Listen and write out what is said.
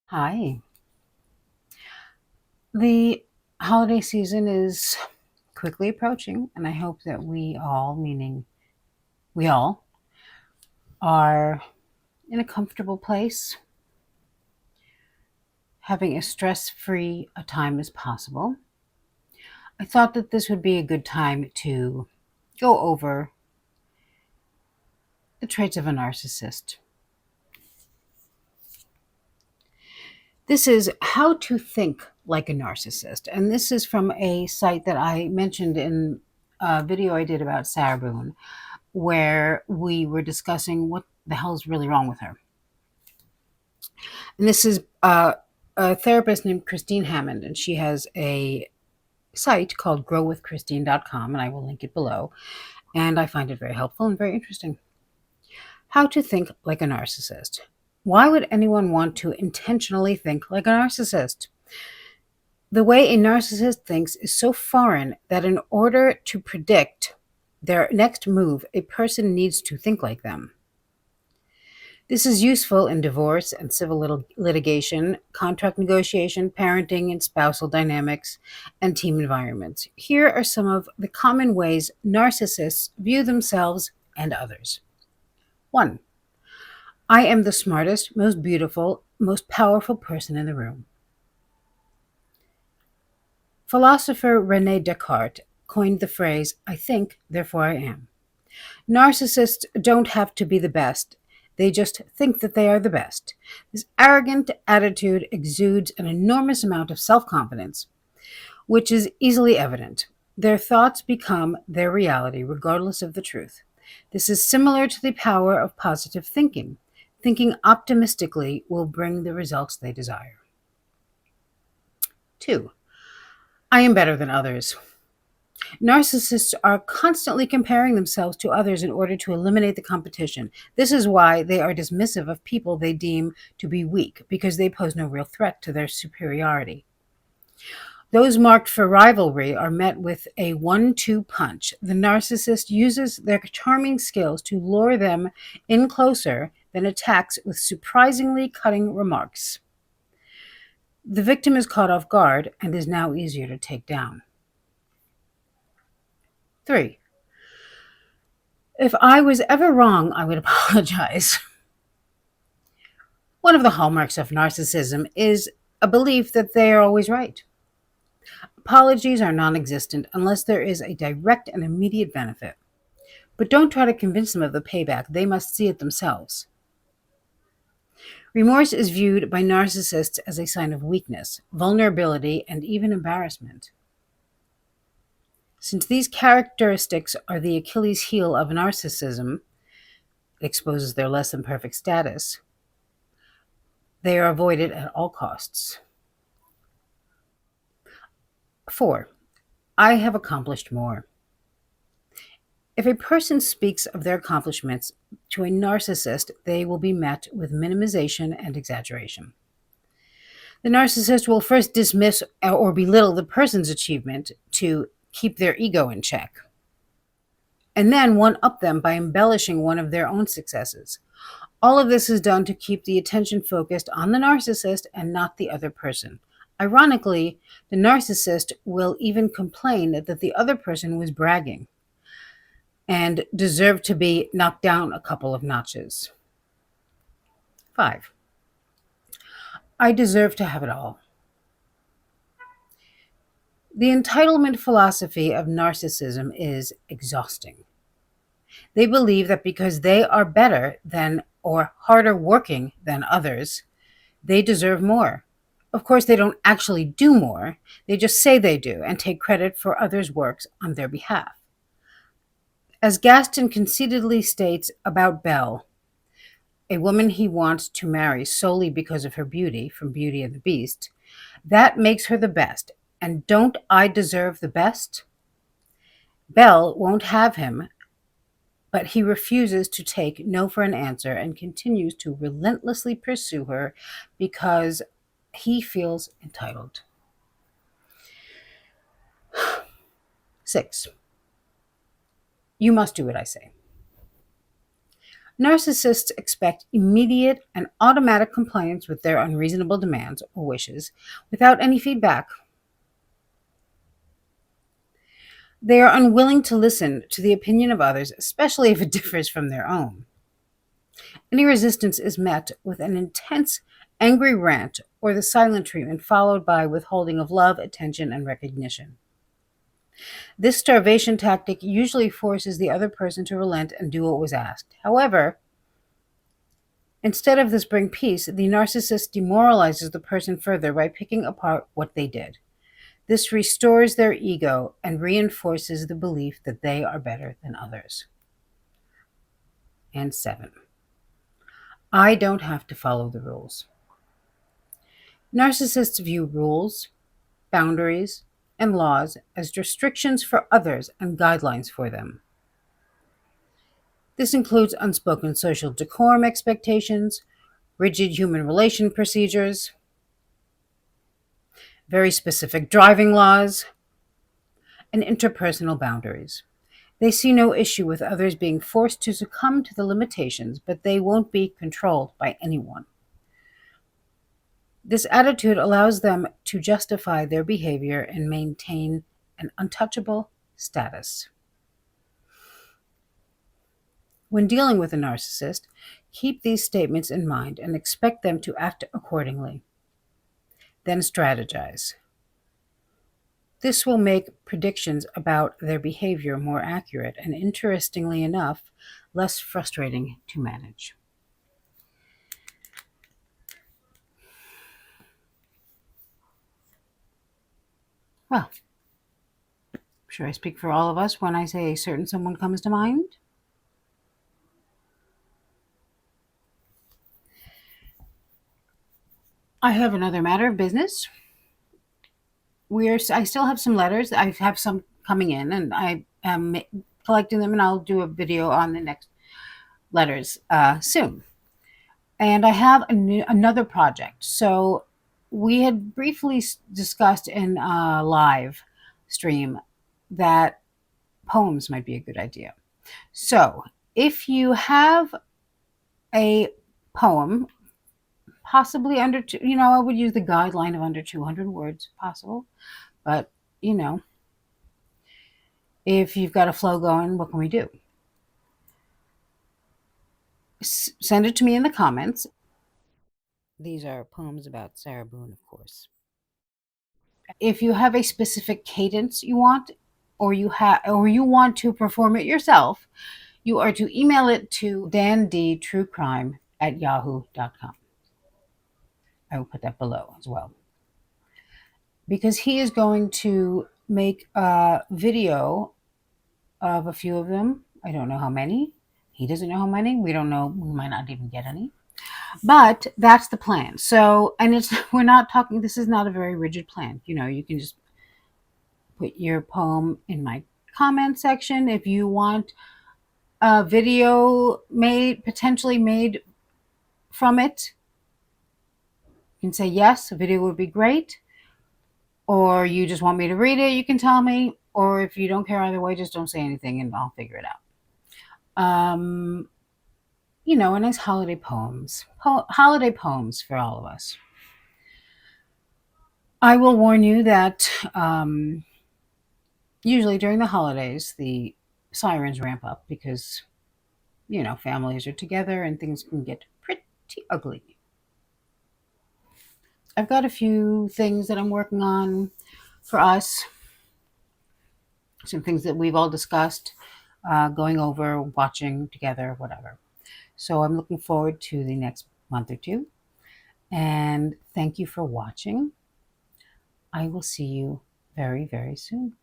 Hi. The holiday season is quickly approaching, and I hope that we all, meaning we all, are in a comfortable place, having as stress free a time as possible. I thought that this would be a good time to go over the traits of a narcissist. This is How to Think Like a Narcissist, and this is from a site that I mentioned in a video I did about Sarah Boone, where we were discussing what the hell is really wrong with her. And this is a therapist named Christine Hammond, and she has a site called growwithchristine.com, and I will link it below. And I find it very helpful and very interesting. How to think like a narcissist. Why would anyone want to intentionally think like a narcissist? The way a narcissist thinks is so foreign that in order to predict their next move, a person needs to think like them. This is useful in divorce and civil litigation, contract negotiation, parenting and spousal dynamics, and team environments. Here are some of the common ways narcissists view themselves and others. 1. I am the smartest, most beautiful, most powerful person in the room. Philosopher René Descartes coined the phrase, I think, therefore I am. Narcissists don't have to be the best. They just think that they are the best. This arrogant attitude exudes an enormous amount of self-confidence, which is easily evident. Their thoughts become their reality, regardless of the truth. This is similar to the power of positive thinking. Thinking optimistically will bring the results they desire. 2. I am better than others. Narcissists are constantly comparing themselves to others in order to eliminate the competition. This is why they are dismissive of people they deem to be weak, because they pose no real threat to their superiority. Those marked for rivalry are met with a 1-2 punch. The narcissist uses their charming skills to lure them in closer, then attacks with surprisingly cutting remarks. The victim is caught off guard and is now easier to take down. 3. If I was ever wrong, I would apologize. One of the hallmarks of narcissism is a belief that they are always right. Apologies are non existent unless there is a direct and immediate benefit. But don't try to convince them of the payback, they must see it themselves. Remorse is viewed by narcissists as a sign of weakness, vulnerability, and even embarrassment. Since these characteristics are the Achilles heel of narcissism, it exposes their less than perfect status, they are avoided at all costs. 4. I have accomplished more. If a person speaks of their accomplishments to a narcissist, they will be met with minimization and exaggeration. The narcissist will first dismiss or belittle the person's achievement to keep their ego in check, and then one-up them by embellishing one of their own successes. All of this is done to keep the attention focused on the narcissist and not the other person. Ironically, the narcissist will even complain that the other person was bragging and deserved to be knocked down a couple of notches. 5. I deserve to have it all. The entitlement philosophy of narcissism is exhausting. They believe that because they are better than or harder working than others, they deserve more. Of course, they don't actually do more. They just say they do and take credit for others' works on their behalf. As Gaston conceitedly states about Belle, a woman he wants to marry solely because of her beauty, from Beauty and the Beast, that makes her the best. And don't I deserve the best? Belle won't have him, but he refuses to take no for an answer and continues to relentlessly pursue her because he feels entitled. 6. You must do what I say. Narcissists expect immediate and automatic compliance with their unreasonable demands or wishes without any feedback. They are unwilling to listen to the opinion of others, especially if it differs from their own. Any resistance is met with an intense, angry rant or the silent treatment, followed by withholding of love, attention, and recognition. This starvation tactic usually forces the other person to relent and do what was asked. However, instead of this bring peace, the narcissist demoralizes the person further by picking apart what they did. This restores their ego and reinforces the belief that they are better than others. And 7, I don't have to follow the rules. Narcissists view rules, boundaries, and laws as restrictions for others and guidelines for them. This includes unspoken social decorum expectations, rigid human relation procedures, very specific driving laws, and interpersonal boundaries. They see no issue with others being forced to succumb to the limitations, but they won't be controlled by anyone. This attitude allows them to justify their behavior and maintain an untouchable status. When dealing with a narcissist, keep these statements in mind and expect them to act accordingly. Then strategize. This will make predictions about their behavior more accurate and, interestingly enough, less frustrating to manage. Well, I'm sure I speak for all of us when I say a certain someone comes to mind. I have another matter of business. I still have some letters. I have some coming in, and I am collecting them, and I'll do a video on the next letters soon. And I have another project. So we had briefly discussed in a live stream that poems might be a good idea. So if you have a poem, possibly under, I would use the guideline of under 200 words possible. But, if you've got a flow going, what can we do? Send it to me in the comments. These are poems about Sarah Boone, of course. If you have a specific cadence you want, or you want to perform it yourself, you are to email it to dandtruecrime@yahoo.com. I will put that below as well, because he is going to make a video of a few of them. I don't know how many. He doesn't know how many. We don't know. We might not even get any. But that's the plan. So, and we're not talking, this is not a very rigid plan. You can just put your poem in my comment section. If you want a video potentially made from it, you can say yes, a video would be great. Or you just want me to read it, you can tell me. Or if you don't care either way, just don't say anything and I'll figure it out. A nice holiday poems for all of us. I will warn you that usually during the holidays, the sirens ramp up because, families are together and things can get pretty ugly. I've got a few things that I'm working on for us, some things that we've all discussed, going over, watching together, whatever. So I'm looking forward to the next month or two. And thank you for watching. I will see you very, very soon.